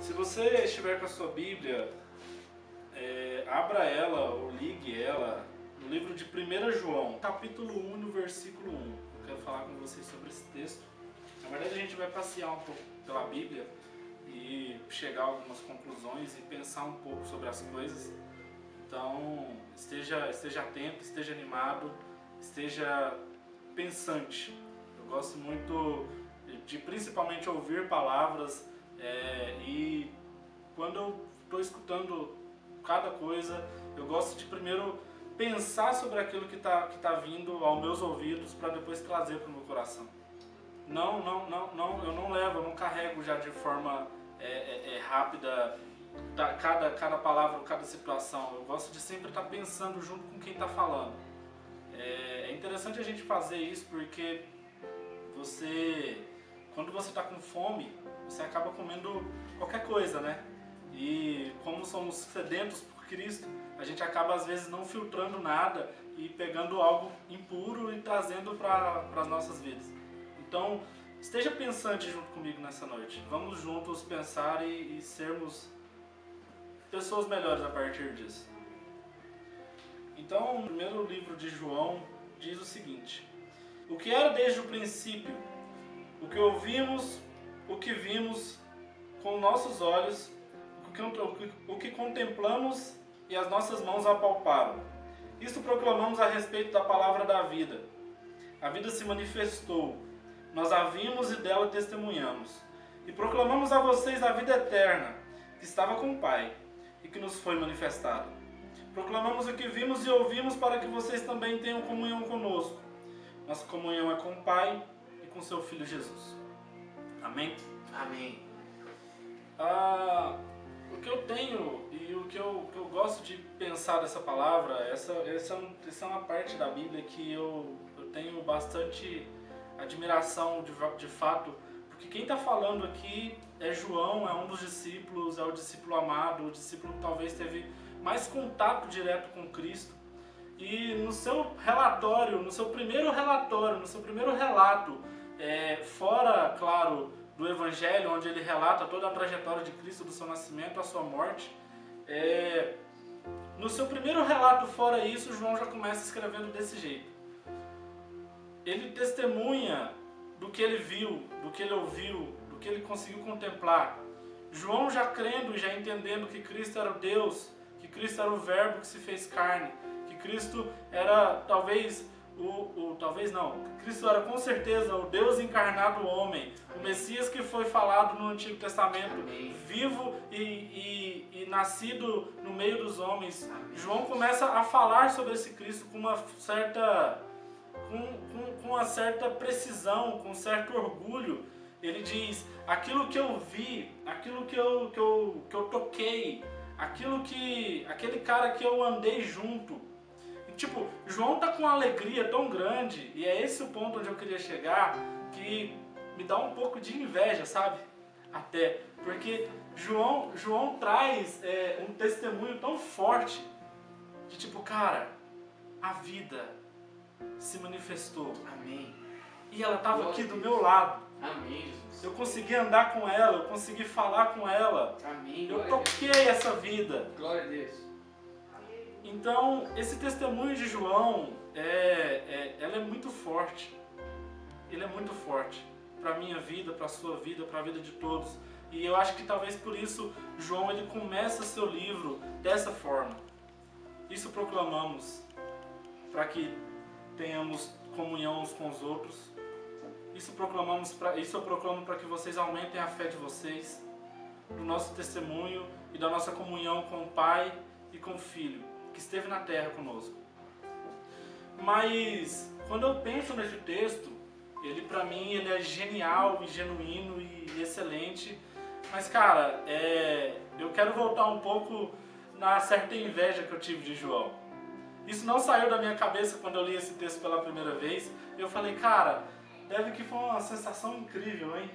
Se você estiver com a sua Bíblia, abra ela ou ligue ela no livro de 1 João, capítulo 1, no versículo 1. Eu quero falar com vocês sobre esse texto. Na verdade, a gente vai passear um pouco pela Bíblia e chegar a algumas conclusões e pensar um pouco sobre as coisas. Então, esteja atento, esteja animado, esteja pensante. Eu gosto muito de principalmente ouvir palavras e quando eu estou escutando cada coisa, eu gosto de primeiro pensar sobre aquilo que tá vindo aos meus ouvidos para depois trazer para o meu coração. Eu não carrego já de forma rápida cada palavra, cada situação. Eu gosto de sempre estar pensando junto com quem está falando. É interessante a gente fazer isso porque quando você está com fome, você acaba comendo qualquer coisa, né? E como somos sedentos por Cristo, a gente acaba às vezes não filtrando nada e pegando algo impuro e trazendo para as nossas vidas. Então, esteja pensante junto comigo nessa noite. Vamos juntos pensar e sermos pessoas melhores a partir disso. Então, o primeiro livro de João diz o seguinte: o que era desde o princípio, o que ouvimos, o que vimos com nossos olhos, o que contemplamos e as nossas mãos apalparam. Isto proclamamos a respeito da palavra da vida. A vida se manifestou, nós a vimos e dela testemunhamos. E proclamamos a vocês a vida eterna, que estava com o Pai e que nos foi manifestada. Proclamamos o que vimos e ouvimos para que vocês também tenham comunhão conosco. Nossa comunhão é com o Pai e com seu Filho Jesus. Amém? Amém. O que eu tenho e o que eu gosto de pensar dessa palavra, essa é uma parte da Bíblia que eu tenho bastante admiração de fato, porque quem está falando aqui é João, é um dos discípulos, é o discípulo amado, o discípulo que talvez teve mais contato direto com Cristo. E no seu relatório, no seu primeiro relato, fora, claro, do Evangelho, onde ele relata toda a trajetória de Cristo, do seu nascimento à sua morte, no seu primeiro relato fora isso, João já começa escrevendo desse jeito. Ele testemunha do que ele viu, do que ele ouviu, do que ele conseguiu contemplar. João já crendo e já entendendo que Cristo era o Deus, que Cristo era o Verbo que se fez carne, que Cristo era Cristo era com certeza o Deus encarnado homem, o Messias que foi falado no Antigo Testamento, vivo e nascido no meio dos homens. João começa a falar sobre esse Cristo com uma certa precisão, com um certo orgulho. Ele diz: aquilo que eu vi, aquilo que eu toquei, aquele cara que eu andei junto. Tipo, João tá com uma alegria tão grande, e é esse o ponto onde eu queria chegar, que me dá um pouco de inveja, sabe? Até, porque João traz um testemunho tão forte, de tipo, cara, a vida se manifestou. Amém. E ela estava aqui do meu lado. Amém, Jesus. Eu consegui andar com ela, eu consegui falar com ela. Amém. Eu toquei essa vida. Glória a Deus. Então, esse testemunho de João, ela é muito forte. Ele é muito forte para a minha vida, para a sua vida, para a vida de todos. E eu acho que talvez por isso João ele começa seu livro dessa forma. Isso proclamamos para que tenhamos comunhão uns com os outros. Isso eu proclamo para que vocês aumentem a fé de vocês, do nosso testemunho e da nossa comunhão com o Pai e com o Filho, que esteve na terra conosco. Mas quando eu penso nesse texto, ele para mim ele é genial e genuíno e excelente. Mas cara, eu quero voltar um pouco na certa inveja que eu tive de João. Isso não saiu da minha cabeça quando eu li esse texto pela primeira vez. Eu falei, cara, deve que foi uma sensação incrível, hein?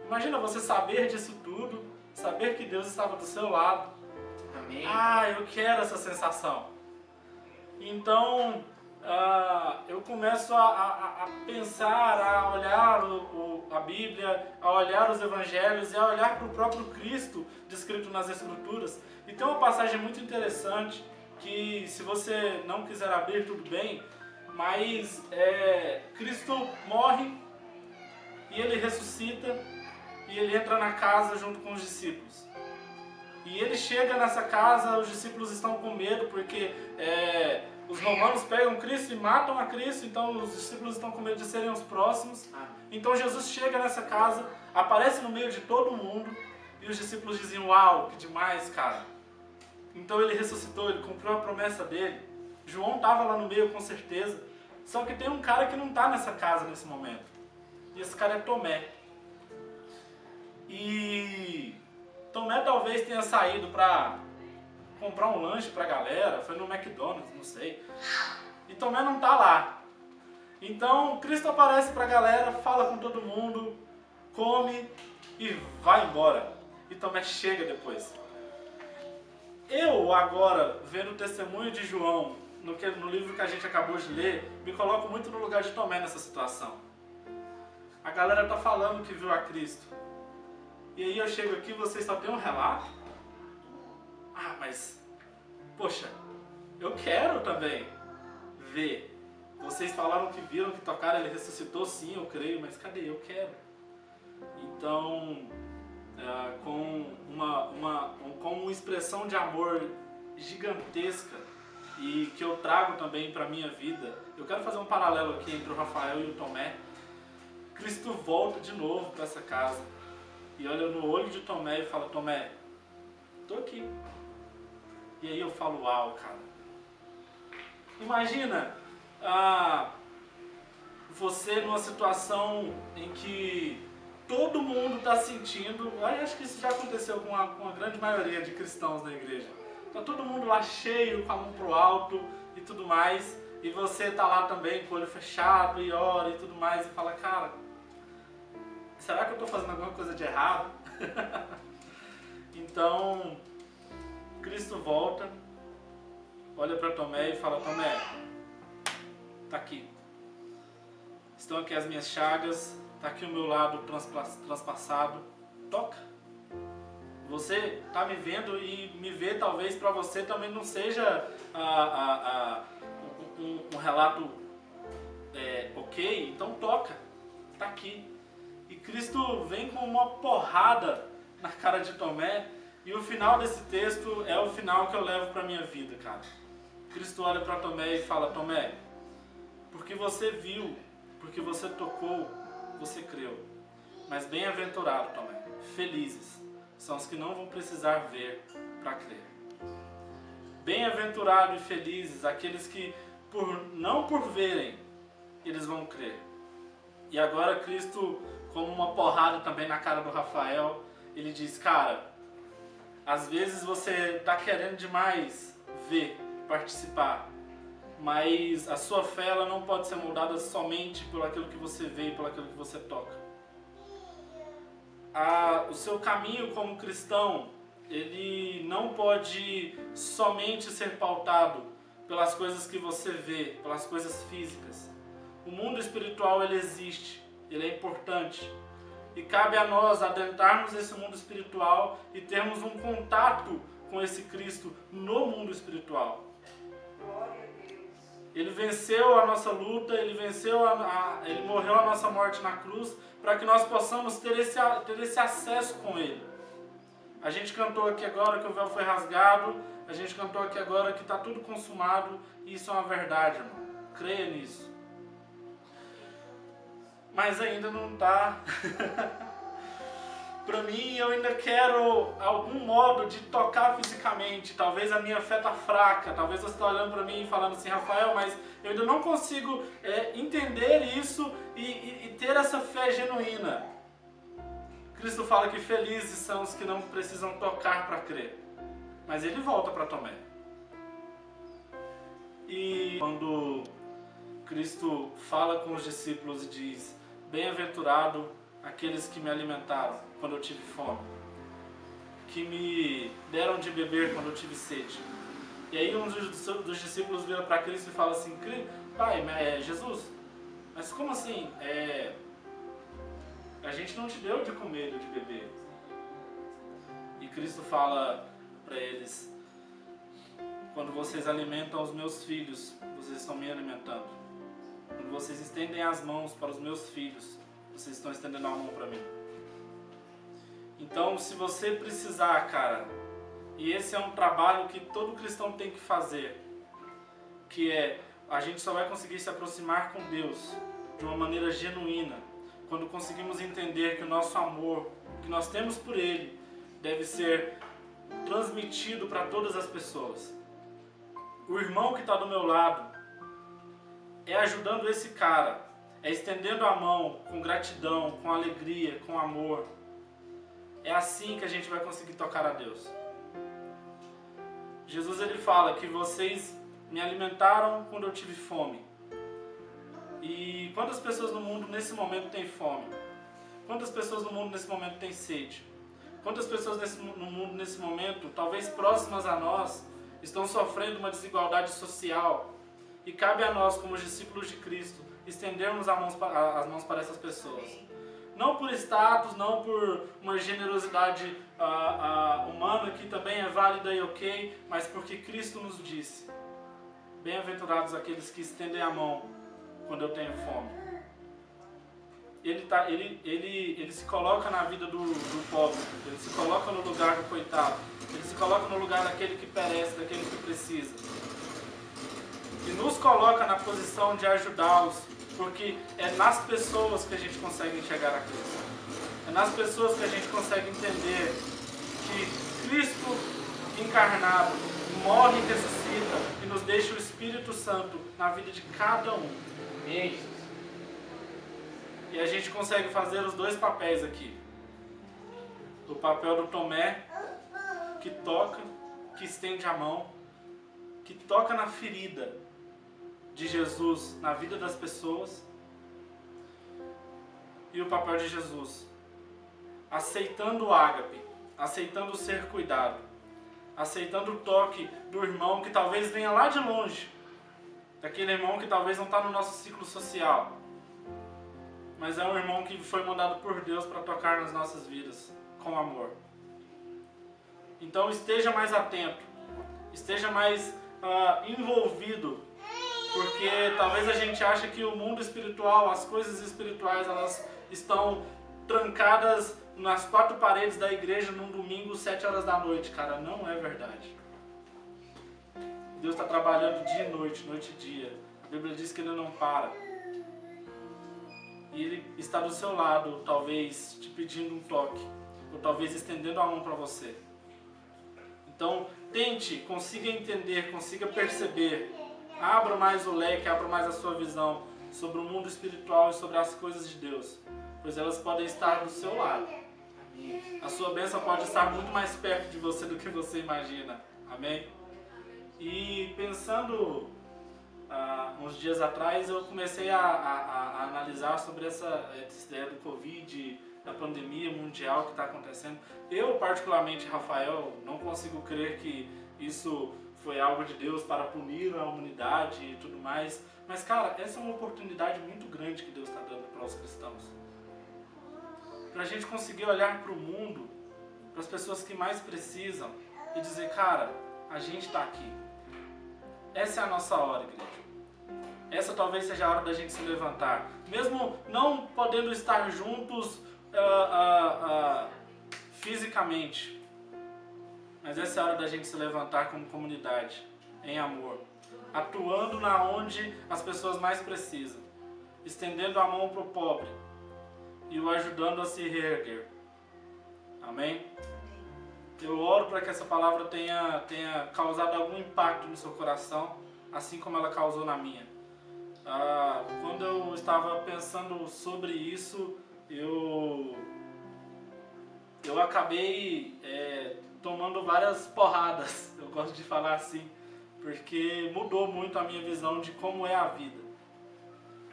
Imagina você saber disso tudo, saber que Deus estava do seu lado. Amém. Eu quero essa sensação. Então, eu começo a pensar, a olhar a Bíblia, a olhar os Evangelhos e a olhar para o próprio Cristo descrito nas Escrituras. E tem uma passagem muito interessante que, se você não quiser abrir, tudo bem, mas Cristo morre e ele ressuscita e ele entra na casa junto com os discípulos. E ele chega nessa casa, os discípulos estão com medo porque os romanos pegam Cristo e matam a Cristo, então os discípulos estão com medo de serem os próximos. Então Jesus chega nessa casa, aparece no meio de todo mundo e os discípulos dizem: uau, que demais, cara. Então ele ressuscitou, ele cumpriu a promessa dele. João estava lá no meio com certeza, só que tem um cara que não está nessa casa nesse momento. E esse cara é Tomé. E Tomé talvez tenha saído para comprar um lanche para a galera, foi no McDonald's, não sei. E Tomé não está lá. Então Cristo aparece para a galera, fala com todo mundo, come e vai embora. E Tomé chega depois. Eu agora, vendo o testemunho de João, no livro que a gente acabou de ler, me coloco muito no lugar de Tomé nessa situação. A galera está falando que viu a Cristo. E aí eu chego aqui e vocês só tem um relato? Mas, poxa, eu quero também ver. Vocês falaram que viram, que tocaram, ele ressuscitou, sim, eu creio, mas cadê? Eu quero. Então, com uma expressão de amor gigantesca e que eu trago também para a minha vida, eu quero fazer um paralelo aqui entre o Rafael e o Tomé. Cristo volta de novo para essa casa e olha no olho de Tomé e fala: Tomé, tô aqui. E aí eu falo: uau, cara. Imagina você numa situação em que todo mundo está sentindo, acho que isso já aconteceu com a grande maioria de cristãos na igreja. Tá todo mundo lá cheio, com a mão pro alto e tudo mais, e você tá lá também com o olho fechado e ora e tudo mais, e fala: cara, será que eu estou fazendo alguma coisa de errado? Então, Cristo volta, olha para Tomé e fala: Tomé, tá aqui. Estão aqui as minhas chagas, tá aqui o meu lado transpassado. Toca. Você tá me vendo e me ver talvez para você também não seja um relato ok, então toca. Tá aqui. E Cristo vem com uma porrada na cara de Tomé, e o final desse texto é o final que eu levo para minha vida, cara. Cristo olha para Tomé e fala: Tomé, porque você viu, porque você tocou, você creu. Mas bem-aventurado, Tomé, felizes são os que não vão precisar ver para crer. Bem-aventurado e felizes aqueles que, não por verem, eles vão crer. E agora Cristo, como uma porrada também na cara do Rafael, ele diz: cara, às vezes você está querendo demais ver, participar, mas a sua fé ela não pode ser moldada somente por aquilo que você vê e por aquilo que você toca. O seu caminho como cristão, ele não pode somente ser pautado pelas coisas que você vê, pelas coisas físicas. O mundo espiritual ele existe, ele é importante. E cabe a nós adentrarmos esse mundo espiritual e termos um contato com esse Cristo no mundo espiritual. Ele venceu a nossa luta, ele morreu a nossa morte na cruz para que nós possamos ter esse acesso com ele. A gente cantou aqui agora que o véu foi rasgado, a gente cantou aqui agora que está tudo consumado, e isso é uma verdade, irmão. Creia nisso. Mas ainda não está. Para mim, eu ainda quero algum modo de tocar fisicamente. Talvez a minha fé está fraca. Talvez você está olhando para mim e falando assim: Rafael, mas eu ainda não consigo entender isso e ter essa fé genuína. Cristo fala que felizes são os que não precisam tocar para crer. Mas ele volta para Tomé. E quando Cristo fala com os discípulos e diz: bem-aventurado aqueles que me alimentaram quando eu tive fome, que me deram de beber quando eu tive sede. E aí um dos discípulos vira para Cristo e fala assim: pai, Jesus, mas como assim? A gente não te deu de comer ou de beber. E Cristo fala para eles: quando vocês alimentam os meus filhos, vocês estão me alimentando. Quando vocês estendem as mãos para os meus filhos, vocês estão estendendo a mão para mim. Então, se você precisar, cara, e esse é um trabalho que todo cristão tem que fazer, que é, a gente só vai conseguir se aproximar com Deus de uma maneira genuína, quando conseguimos entender que o nosso amor, que nós temos por Ele, deve ser transmitido para todas as pessoas. O irmão que está do meu lado é ajudando esse cara, é estendendo a mão com gratidão, com alegria, com amor. É assim que a gente vai conseguir tocar a Deus. Jesus, ele fala que vocês me alimentaram quando eu tive fome. E quantas pessoas no mundo nesse momento têm fome? Quantas pessoas no mundo nesse momento têm sede? Quantas pessoas no mundo nesse momento, talvez próximas a nós, estão sofrendo uma desigualdade social? E cabe a nós, como discípulos de Cristo, estendermos as mãos para essas pessoas. Não por status, não por uma generosidade humana, que também é válida e ok, mas porque Cristo nos disse: bem-aventurados aqueles que estendem a mão quando eu tenho fome. Ele se coloca na vida do pobre, ele se coloca no lugar do coitado, ele se coloca no lugar daquele que perece, daquele que precisa. E nos coloca na posição de ajudá-los, porque é nas pessoas que a gente consegue enxergar a Cristo. É nas pessoas que a gente consegue entender que Cristo encarnado morre e ressuscita e nos deixa o Espírito Santo na vida de cada um. E a gente consegue fazer os dois papéis aqui. O papel do Tomé, que toca, que estende a mão, que toca na ferida de Jesus na vida das pessoas. E o papel de Jesus, aceitando o ágape, aceitando ser cuidado, aceitando o toque do irmão que talvez venha lá de longe, daquele irmão que talvez não está no nosso ciclo social, mas é um irmão que foi mandado por Deus para tocar nas nossas vidas com amor. Então esteja mais atento, esteja mais envolvido, porque talvez a gente ache que o mundo espiritual, as coisas espirituais, elas estão trancadas nas quatro paredes da igreja num domingo, 7 horas da noite. Cara, não é verdade. Deus está trabalhando dia e noite, noite e dia. A Bíblia diz que Ele não para. E Ele está do seu lado, talvez te pedindo um toque, ou talvez estendendo a mão para você. Então, tente, consiga entender, consiga perceber. Abra mais o leque, abra mais a sua visão sobre o mundo espiritual e sobre as coisas de Deus, pois elas podem estar do seu lado. A sua bênção pode estar muito mais perto de você do que você imagina. Amém? E pensando uns dias atrás, eu comecei a analisar sobre essa ideia do Covid, da pandemia mundial que está acontecendo. Eu, particularmente, Rafael, não consigo crer que isso foi algo de Deus para punir a humanidade e tudo mais. Mas, cara, essa é uma oportunidade muito grande que Deus está dando para os cristãos. Para a gente conseguir olhar para o mundo, para as pessoas que mais precisam e dizer: cara, a gente está aqui. Essa é a nossa hora, igreja. Essa talvez seja a hora da gente se levantar. Mesmo não podendo estar juntos fisicamente. Mas essa é a hora da gente se levantar como comunidade, em amor. Atuando na onde as pessoas mais precisam. Estendendo a mão para o pobre. E o ajudando a se reerguer. Amém? Eu oro para que essa palavra tenha causado algum impacto no seu coração, assim como ela causou na minha. Quando eu estava pensando sobre isso, eu acabei tomando várias porradas, eu gosto de falar assim, porque mudou muito a minha visão de como é a vida.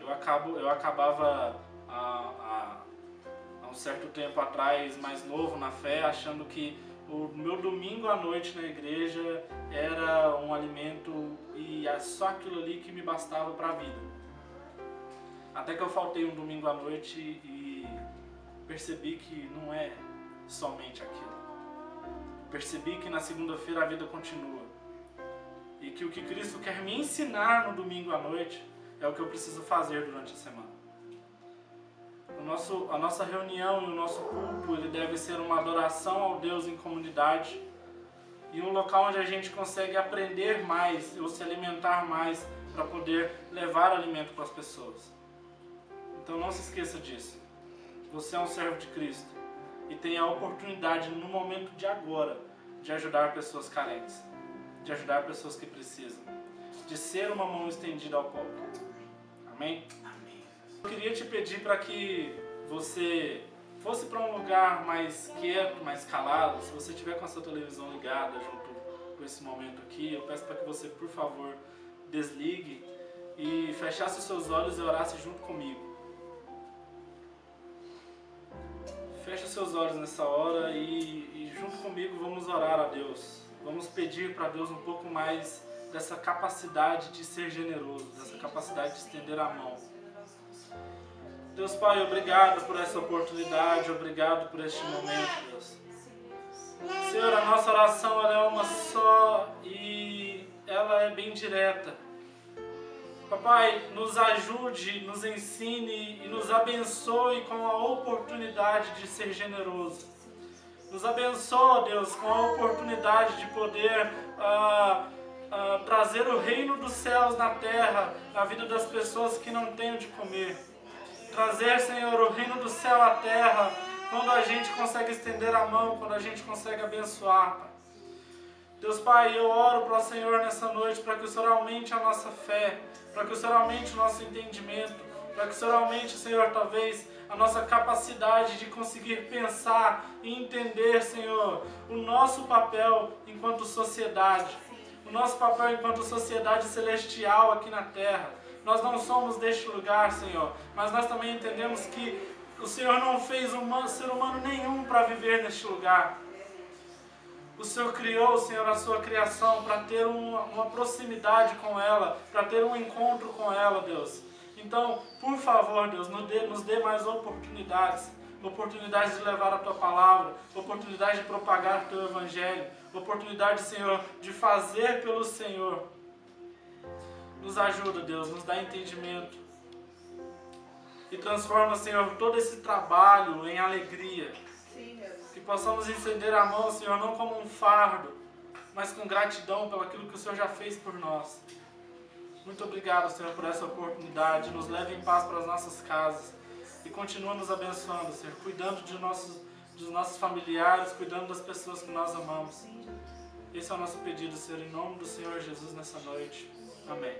Eu acabava há um certo tempo atrás, mais novo na fé, achando que O meu domingo à noite na igreja era um alimento e é só aquilo ali que me bastava para a vida. Até que eu faltei um domingo à noite e percebi que não é somente aquilo. Percebi que na segunda-feira a vida continua. E que o que Cristo quer me ensinar no domingo à noite é o que eu preciso fazer durante a semana. A nossa reunião e o nosso culto, ele deve ser uma adoração ao Deus em comunidade e um local onde a gente consegue aprender mais ou se alimentar mais para poder levar alimento para as pessoas. Então não se esqueça disso. Você é um servo de Cristo e tem a oportunidade no momento de agora de ajudar pessoas carentes, de ajudar pessoas que precisam, de ser uma mão estendida ao pobre. Amém? Eu queria te pedir para que você fosse para um lugar mais quieto, mais calado. Se você estiver com a sua televisão ligada junto com esse momento aqui, eu peço para que você, por favor, desligue e fechasse os seus olhos e orasse junto comigo. Feche os seus olhos nessa hora e junto comigo vamos orar a Deus. Vamos pedir para Deus um pouco mais dessa capacidade de ser generoso, dessa capacidade de estender a mão. Deus Pai, obrigado por essa oportunidade, obrigado por este momento, Deus. Senhor, a nossa oração ela é uma só e ela é bem direta. Papai, nos ajude, nos ensine e nos abençoe com a oportunidade de ser generoso. Nos abençoa, Deus, com a oportunidade de poder trazer o reino dos céus na terra, na vida das pessoas que não têm o de comer. Trazer, Senhor, o reino do céu à terra, quando a gente consegue estender a mão, quando a gente consegue abençoar, Pai. Deus Pai, eu oro para o Senhor nessa noite, para que o Senhor aumente a nossa fé, para que o Senhor aumente o nosso entendimento, para que o Senhor aumente, Senhor, talvez a nossa capacidade de conseguir pensar e entender, Senhor, o nosso papel enquanto sociedade, o nosso papel enquanto sociedade celestial aqui na terra. Nós não somos deste lugar, Senhor, mas nós também entendemos que o Senhor não fez ser humano nenhum para viver neste lugar. O Senhor criou, Senhor, a sua criação para ter uma proximidade com ela, para ter um encontro com ela, Deus. Então, por favor, Deus, nos dê mais oportunidades. Oportunidade de levar a Tua Palavra, oportunidade de propagar o Teu Evangelho, oportunidade, Senhor, de fazer pelo Senhor. Nos ajuda, Deus, nos dá entendimento. E transforma, Senhor, todo esse trabalho em alegria. Que possamos estender a mão, Senhor, não como um fardo, mas com gratidão pelo aquilo que o Senhor já fez por nós. Muito obrigado, Senhor, por essa oportunidade. Nos leve em paz para as nossas casas. E continua nos abençoando, Senhor, cuidando dos nossos familiares, cuidando das pessoas que nós amamos. Esse é o nosso pedido, Senhor, em nome do Senhor Jesus nessa noite. Amém.